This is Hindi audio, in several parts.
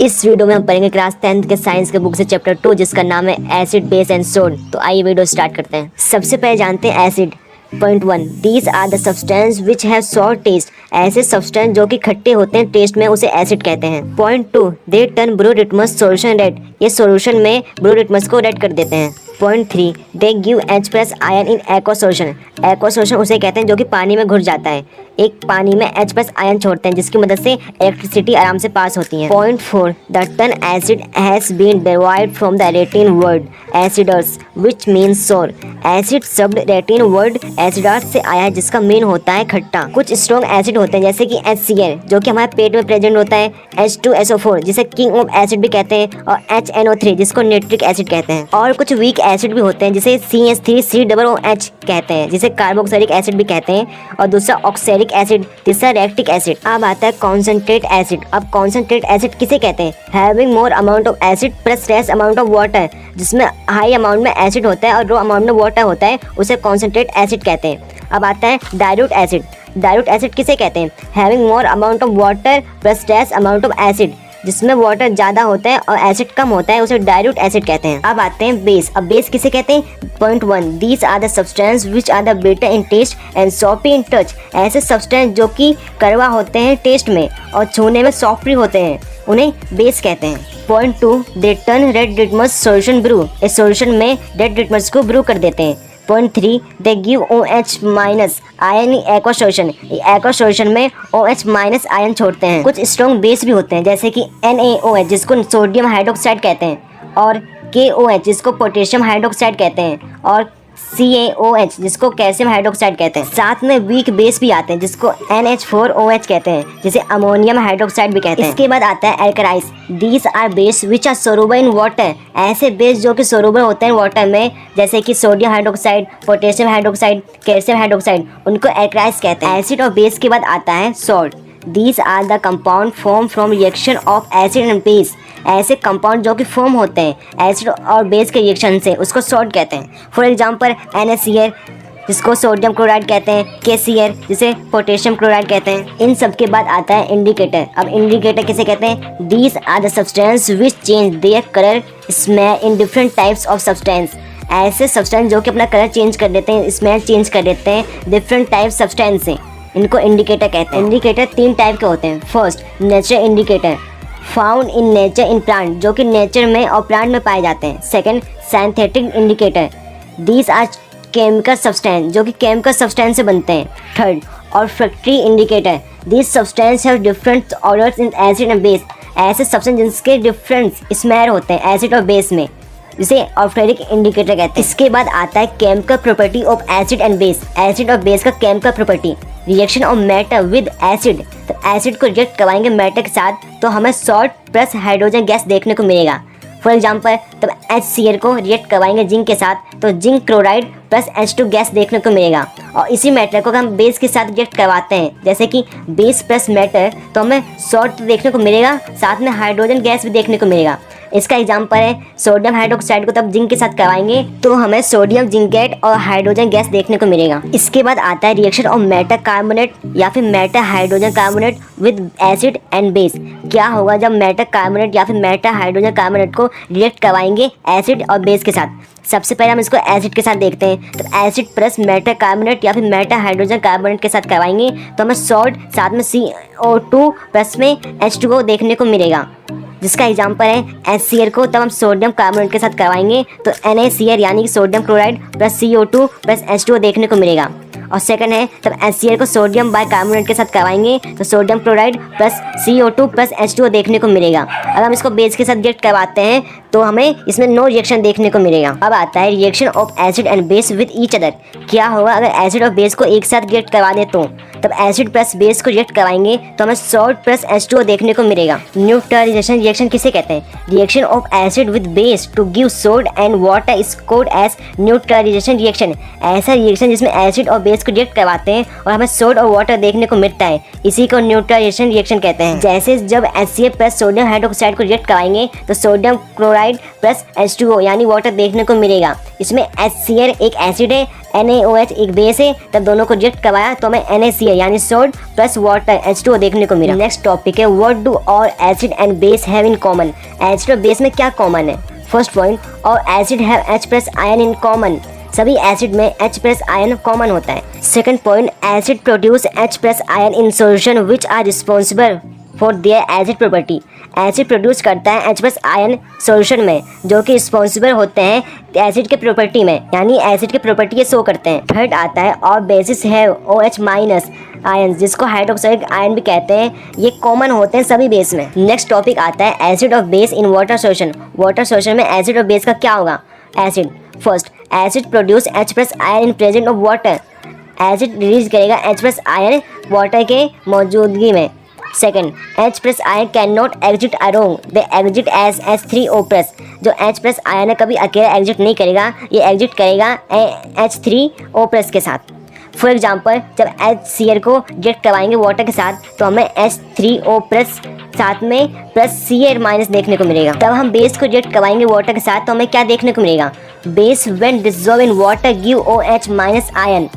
इस वीडियो में हम पढ़ेंगे क्लास 10th के साइंस के बुक से चैप्टर 2 जिसका नाम है एसिड बेस एंड सोड। तो आइए वीडियो स्टार्ट करते हैं। सबसे पहले जानते हैं acid. Point 1, these are the substance which have sour taste. ऐसे सब्सटेंस जो कि खट्टे होते हैं टेस्ट में, उसे एसिड कहते हैं। Point 2, they turn blue litmus solution red. ये सॉल्यूशन में ब्रू लिटमस को रेड कर देते हैं। Point 3, they give H+ ion in aqua solution. Aqua solution उसे कहते हैं जो कि पानी में घुल जाता है। एक पानी में H+ आयन छोड़ते हैं जिसकी मदद से इलेक्ट्रिसिटी आराम से पास होती है। Point 4, the term acid has been derived from the Latin word acidus which means sour. Acid शब्द लैटिन वर्ड एसिडस से आया है जिसका मीन होता है खट्टा। कुछ स्ट्रॉन्ग एसिड होते हैं जैसे कि HCl जो कि हमारे पेट में प्रेजेंट होता है, H2SO4 जिसे किंग ऑफ एसिड भी कहते हैं, और HNO3 जिसको नाइट्रिक एसिड कहते हैं। और कुछ वीक एसिड भी होते हैं जिसे CH3COOH कहते हैं जिसे कार्बोक्सिलिक एसिड भी कहते हैं, और दूसरा ऑक्सैलिक एसिड, तीसरा लैक्टिक एसिड। अब आता है कॉन्सेंट्रेट एसिड। अब कॉन्सेंट्रेट एसिड किसे कहते हैं? Having more amount of acid plus less amount of water. जिसमें हाई अमाउंट में एसिड होता है और लो अमाउंट में वाटर होता है, उसे कॉन्सेंट्रेट एसिड कहते हैं। अब आता है डाइल्यूट एसिड। डाइल्यूट एसिड किसे कहते हैं? Having more amount of water plus less amount of acid. जिसमें वाटर ज़्यादा होता है और एसिड कम होता है, उसे डाइल्यूट एसिड कहते हैं। अब आते हैं बेस। अब बेस किसे कहते हैं? Point 1, these are the substance which are the bitter in taste and soapy in touch. ऐसे सब्सटेंस जो कि कड़वा होते हैं टेस्ट में और छूने में सॉफ्ट भी होते हैं, उन्हें बेस कहते हैं। Point 2, they turn red litmus solution blue. इस सॉल्यूशन में रेड लिटमस को ब्रू कर देते हैं। Point 3, they give OH- ion in aqua solution. Aqua solution में OH- आयन छोड़ते हैं। कुछ स्ट्रॉन्ग बेस भी होते हैं जैसे कि NaOH जिसको सोडियम हाइड्रोक्साइड कहते हैं, और KOH जिसको पोटेशियम हाइड्रोक्साइड कहते हैं, और CaOH जिसको कैल्शियम हाइड्रोक्साइड कहते हैं। साथ में वीक बेस भी आते हैं जिसको NH4OH कहते हैं, जिसे अमोनियम हाइड्रोक्साइड भी कहते हैं। इसके बाद आता है alkalis. These are base which are soluble in water. ऐसे बेस जो कि सोलुबल होते हैं वाटर में, जैसे कि sodium hydroxide, potassium hydroxide, calcium hydroxide, उनको एल्कलाइज कहते हैं। एसिड और बेस के बाद आता है salt. These are the compound formed from reaction of acid and base। ऐसे कंपाउंड जो कि फॉर्म होते हैं एसिड और बेस के रिएक्शन से, उसको सॉल्ट कहते हैं। फॉर एग्जांपल NaCl जिसको सोडियम क्लोराइड कहते हैं, KCl जिसे पोटेशियम क्लोराइड कहते हैं। इन सब के बाद आता है इंडिकेटर। अब इंडिकेटर किसे कहते हैं? These are the substance which change their color, smell in different types of substance। ऐसे सब्सटेंस जो कि अपना कलर चेंज कर देते हैं, स्मेल चेंज कर देते हैं डिफरेंट टाइप सब्सटेंस से, इनको इंडिकेटर कहते हैं। इंडिकेटर 3 टाइप के होते हैं। First, nature indicator found in nature in plant जो कि नेचर में और प्लांट में पाए जाते हैं। Second, synthetic indicator, these are chemical substance जो कि केमिकल सब्सटेंस से बनते हैं। Third, olfactory indicator, these substance have different odours in acid and base. ऐसे सब्सटेंस जिनके डिफरेंट स्मेल होते हैं एसिड और बेस में, जिसे ऑल्फैक्टिक इंडिकेटर कहते हैं। इसके बाद आता है chemical property of acid and base. Acid और बेस का chemical property, reaction of matter with acid. तो एसिड को रिएक्ट करवाएंगे मैटर के साथ तो हमें सॉल्ट प्लस हाइड्रोजन गैस देखने को मिलेगा। फॉर एग्जांपल, तब HCl को रिएक्ट करवाएंगे जिंक के साथ तो zinc chloride plus H2 gas देखने को मिलेगा। और इसी मैटर को हम बेस के साथ रिएक्ट करवाते हैं जैसे कि बेस प्लस मैटर, तो हमें सॉल्ट देखने को मिलेगा, साथ में हाइड्रोजन गैस भी देखने को मिलेगा। इसका एग्जांपल है सोडियम हाइड्रोक्साइड को तब जिंक के साथ करवाएंगे तो हमें सोडियम जिंकेट और हाइड्रोजन गैस देखने को मिलेगा। इसके बाद आता है रिएक्शन ऑफ मेटल कार्बोनेट या फिर metal hydrogen carbonate with acid and base. क्या होगा जब मेटल कार्बोनेट या फिर मेटल हाइड्रोजन कार्बोनेट को रिएक्ट करवाएंगे एसिड और बेस के साथ? सबसे पहले हम इसको एसिड के साथ देखते हैं। तो एसिड प्लस मेटल कार्बोनेट या फिर मेटल हाइड्रोजन कार्बोनेट के साथ करवाएंगे तो हमें सॉल्ट साथ में CO2 प्लस में H2O देखने को मिलेगा। जिसका एग्जांपल है HCl को तब हम सोडियम कार्बोनेट के साथ करवाएंगे तो NaCl यानी कि sodium chloride plus CO2 plus H2O देखने को मिलेगा। और सेकंड है तब HCl को सोडियम बाइकार्बोनेट के साथ करवाएंगे तो sodium chloride plus CO2 plus H2O देखने को मिलेगा। अगर हम इसको बेस के साथ रिएक्ट करवाते हैं तो हमें इसमें नो रिएक्शन देखने को मिलेगा। अब आता है reaction of acid and base with each other. क्या होगा अगर एसिड और बेस को एक साथ रिएक्ट करवा दे तो तब एसिड प्लस बेस को रिएक्ट करवाएंगे तो हमें सॉल्ट प्लस H2O देखने को मिलेगा। न्यूट्रलाइजेशन रिएक्शन किसे कहते हैं? Reaction of acid with base to give salt and water is called as neutralisation reaction. ऐसा रिएक्शन जिसमें एसिड और बेस को रिएक्ट करवाते हैं और हमें सोल्ट और वाटर देखने को मिलता है, इसी को न्यूट्रलाइजेशन रिएक्शन कहते हैं। जैसे जब HCl प्लस सोडियम हाइड्रोक्साइड को रिएक्ट कराएंगे तो सोडियम क्लोराइड प्लस H2O यानी वाटर देखने को मिलेगा। इसमें HCl एक एसिड है, NaOH एक बेस है, तब दोनों को रिएक्ट करवाया तो हमें NaCl यानी सोड प्लस वाटर H2O देखने को मिला। नेक्स्ट टॉपिक है what do all acid and base have in common. Acid और बेस में क्या कॉमन है? फर्स्ट पॉइंट, और acid have H plus ion in common. सभी एसिड में H प्लस आयन कॉमन होता है। Second point, acid produce H plus ion in solution which are responsible for their acid property. Acid produce करता है H प्लस आयन सॉल्यूशन में, जो कि रिस्पॉन्सिबल होते हैं एसिड के प्रॉपर्टी में, यानी एसिड के प्रॉपर्टी ये शो करते हैं। थर्ड आता है और बेसिस है OH माइनस आयन, जिसको हाइड्रोक्साइड आयन भी कहते हैं। ये कॉमन होते हैं सभी बेस में। नेक्स्ट टॉपिक आता है एसिड और base in water solution. Water solution में एसिड और बेस का क्या होगा? Acid first, acid produce H plus ion in present of water. Acid release करेगा H प्लस आयन वाटर के मौजूदगी में। Second, H plus ion can not exist alone, they exist as H3O plus. जो H प्लस आयन है कभी अकेला एग्जिट नहीं करेगा, ये एग्जिट करेगा H3O प्लस के साथ। फॉर एग्जाम्पल, जब HCl को रिएक्ट करवाएंगे वाटर के साथ तो हमें H3O प्लस साथ में प्लस Cl माइनस देखने को मिलेगा। तब हम बेस को रिएक्ट करवाएंगे वाटर के साथ तो हमें क्या देखने को मिलेगा? Base when dissolve in water give OH minus ion.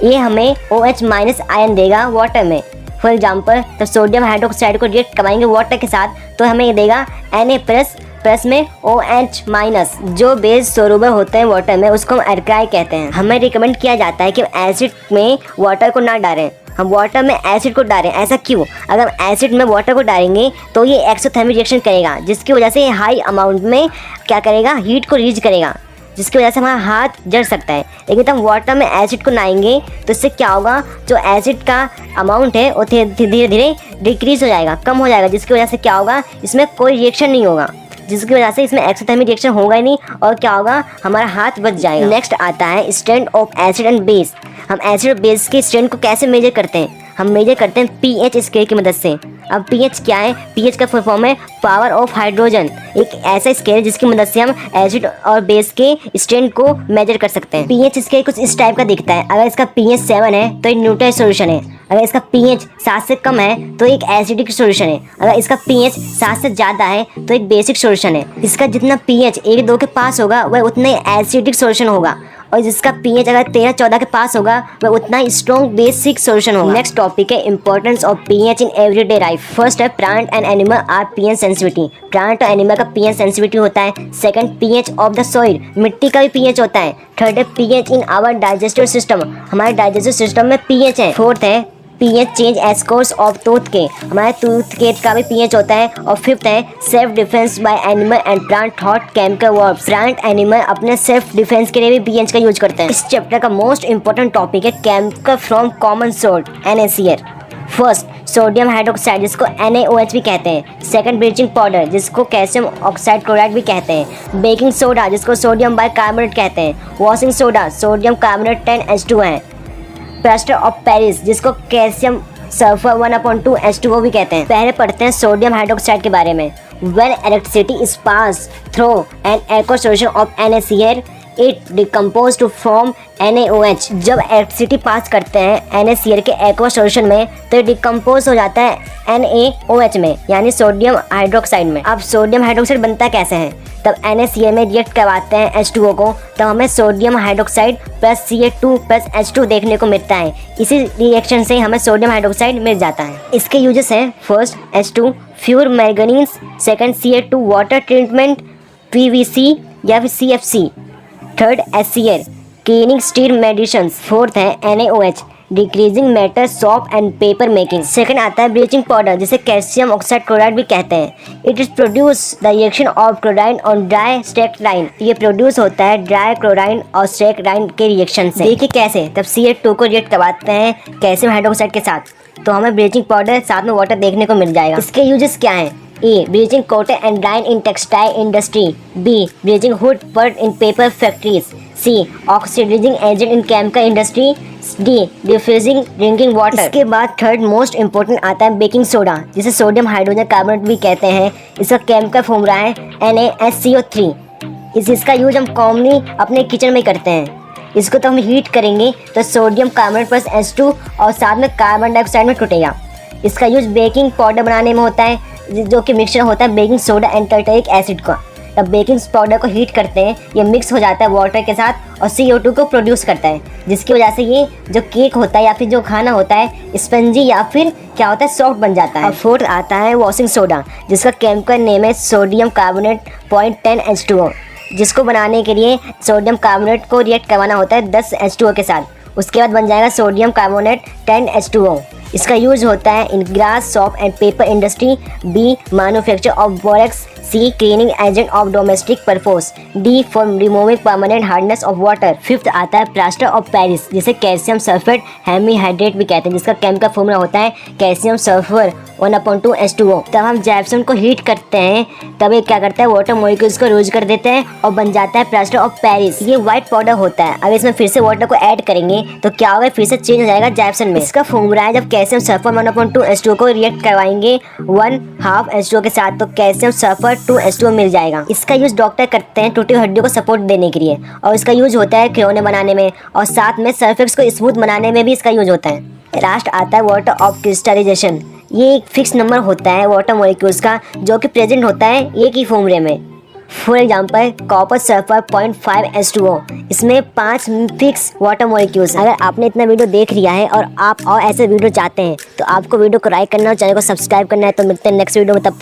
ये हमें OH माइनस आयन देगा वाटर में। फॉर एग्जाम्पल, तो सोडियम हाइड्रोक्साइड को रिएक्ट करवाएंगे वाटर के साथ तो हमें ये देगा Na प्लस प्लस में OH माइनस। जो बेस सोलुबल होते हैं वाटर में उसको हम एल्काइल कहते हैं। हमें रिकमेंड किया जाता है कि एसिड में वाटर को ना डालें, हम वाटर में एसिड को डालें। ऐसा क्यों? अगर हम एसिड में वाटर को डालेंगे तो ये एक्सोथर्मिक रिएक्शन करेगा, जिसकी वजह से हाई अमाउंट में क्या करेगा? हीट को रिलीज करेगा, जिसकी वजह से हमारा हाथ जल सकता है। लेकिन जब हम वाटर में एसिड को नहाएंगे तो इससे क्या होगा? जो एसिड का अमाउंट है वो धीरे धीरे डिक्रीज हो जाएगा, कम हो जाएगा, जिसकी वजह से क्या होगा? इसमें कोई रिएक्शन नहीं होगा, जिसकी वजह से इसमें एक्सोथर्मिक रिएक्शन होगा ही नहीं और क्या होगा? हमारा हाथ बच जाएगा। नेक्स्ट आता है strength of acid and base. हम एसिड और बेस की स्ट्रेंथ को कैसे मेजर करते हैं? हम मेजर करते हैं pH स्केल की मदद से। अब pH क्या है? pH का फुल फॉर्म है पावर ऑफ हाइड्रोजन। एक ऐसा स्केल है जिसकी मदद से हम एसिड और बेस के स्ट्रेंथ को मेजर कर सकते हैं। pH स्केल कुछ इस टाइप का दिखता है। अगर इसका pH 7 है तो एक न्यूट्रल सॉल्यूशन है। अगर इसका pH 7 से कम है तो एक एसिडिक सॉल्यूशन है। अगर इसका pH 7 से ज़्यादा है तो एक बेसिक सॉल्यूशन है। इसका जितना pH 1-2 के पास होगा वह उतना ही एसिडिक सॉल्यूशन होगा, और जिसका pH अगर 13-14 के पास होगा वह उतना ही स्ट्रॉन्ग बेसिक सॉल्यूशन होगा। नेक्स्ट टॉपिक है importance of pH in everyday life. First है plant and animal are pH sensitivity. Plant और एनिमल का pH सेंसिटिविटी होता है। Second, pH of the soil, मिट्टी का भी pH होता है। थर्ड है pH in our digestive system, हमारे डाइजेस्टिव सिस्टम में pH है। फोर्थ है pH change as course of tooth के, हमारे टूथ के का भी pH होता है। और फिफ्थ है self defence bye animal and plant thought chemical verbs. Plant animal अपने सेल्फ डिफेंस के लिए भी pH का यूज करते हैं। इस चैप्टर का मोस्ट इंपॉर्टेंट टॉपिक है chemical from common source NaCl। First, sodium hydroxide जिसको NaOH भी कहते हैं। सेकंड, ब्लीचिंग पाउडर जिसको कैल्शियम ऑक्साइड क्लोराइड भी कहते हैं। बेकिंग सोडा जिसको सोडियम बाइकार्बोनेट कहते हैं। Washing soda sodium carbonate 10H2 है। प्लास्टर ऑफ पेरिस जिसको कैल्शियम सल्फर 1/2 H2O भी कहते हैं। पहले पढ़ते हैं सोडियम हाइड्रोक्साइड के बारे में। When electricity is passed through an aqueous solution of NaCl, it decomposes to form NaOH। जब इलेक्ट्रिसिटी पास करते हैं NaCl के एक्वा सॉल्यूशन में तो डिकम्पोज हो जाता है NaOH में, यानी सोडियम हाइड्रोक्साइड में। अब सोडियम हाइड्रोक्साइड बनता कैसे है? तब NaCl में रिएक्ट करवाते हैं H2O को, तब हमें sodium hydroxide plus Ca2 plus H2 देखने को मिलता है। इसी रिएक्शन से हमें सोडियम हाइड्रोक्साइड मिल जाता है। इसके यूजेस हैं first H2 fuel manganese, second Ca2 water treatment PVC या फिर CFC, third HCl cleaning steel medicine, fourth है NaOH degreasing metal soap and paper making. Second आता है ब्लीचिंग पाउडर जिसे कैल्शियम ऑक्साइड क्लोराइड भी कहते हैं। It is produce the reaction of chloride on dry slaked lime. ये प्रोड्यूस होता है ड्राई क्लोराइड और स्टेक्लाइन के रिएक्शन से। देखिए कैसे, तब Ca2 को रिएक्ट करवाते हैं कैल्शियम हाइड्रोक्साइड के साथ तो हमें ब्लीचिंग पाउडर साथ में वाटर देखने को मिल जाएगा। इसके यूजेस क्या हैं? A bleaching cotton and dyeing in textile industry. B bleaching हुड बर्ड in paper factories. C oxidising agent in chemical industry. D diffusing drinking water. इसके बाद थर्ड मोस्ट इंपॉर्टेंट आता है बेकिंग सोडा जिसे सोडियम हाइड्रोजन कार्बोनेट भी कहते हैं। इसका केमिकल फॉर्मूला है NaSCO3। इसका यूज हम कॉमनली अपने किचन में करते हैं। इसको तो हम हीट करेंगे तो सोडियम कार्बोनेट प्लस H2 और साथ में कार्बन डाइऑक्साइड में टूटेगा। इसका यूज बेकिंग पाउडर बनाने में होता है जो कि मिक्सचर होता है baking soda and tartaric acid का। जब बेकिंग पाउडर को हीट करते हैं ये मिक्स हो जाता है वाटर के साथ और CO2 को प्रोड्यूस करता है, जिसकी वजह से ये जो केक होता है या फिर जो खाना होता है स्पंजी या फिर क्या होता है सॉफ्ट बन जाता है। और फोर्थ आता है वॉशिंग सोडा, जिसका केमिकल नेम है सोडियम कार्बोनेट 0.10 H2O, जिसको बनाने के लिए सोडियम कार्बोनेट को रिएक्ट करवाना होता है 10 H2O के साथ। उसके बाद बन जाएगा सोडियम कार्बोनेट 10 H2O। इसका यूज होता है in glass, shop and paper industry. B manufacture of borax. C cleaning agent of domestic purpose. D for removing permanent hardness of water. Fifth आता है प्लास्टर ऑफ पेरिस, जिसे कैल्शियम सल्फेट हेमीहाइड्रेट भी कहते हैं, जिसका केमिकल फॉर्मूला होता है कैल्शियम सल्फर 1/2 H2O। तब हम जैप्सन को हीट करते हैं तब ये क्या करता है वाटर मॉलिक्यूल्स को यूज कर देते हैं और बन जाता है प्लास्टर ऑफ पेरिस। ये व्हाइट पाउडर होता है। अब इसमें फिर से वाटर को ऐड करेंगे तो क्या होगा, फिर से चेंज हो जाएगा जैप्सन में। इसका फॉर्मूला है जब कैल्शियम सल्फर 1/2 H2O को रिएक्ट करवाएंगे 1/2 H2O के साथ तो कैल्शियम सल्फर 2 H2O मिल जाएगा। इसका यूज डॉक्टर करते हैं टूटी हड्डियों को सपोर्ट देने के लिए और इसका यूज होता है खिलौने बनाने में और साथ में सरफेस को स्मूथ बनाने में भी इसका यूज होता है। लास्ट आता है वाटर ऑफ क्रिस्टलाइजेशन। ये एक फिक्स नंबर होता है वाटर मॉलिक्यूल्स का जो कि प्रेजेंट होता है एक ही फॉर्मूले में। For example copper sulphur 0.5 H2O, इसमें 5 फिक्स वाटर मॉलिक्यूल्स। अगर आपने इतना वीडियो देख लिया है और आप और ऐसे वीडियो चाहते हैं तो आपको वीडियो को लाइक करना और चैनल को सब्सक्राइब करना है। तो मिलते हैं नेक्स्ट वीडियो में, तब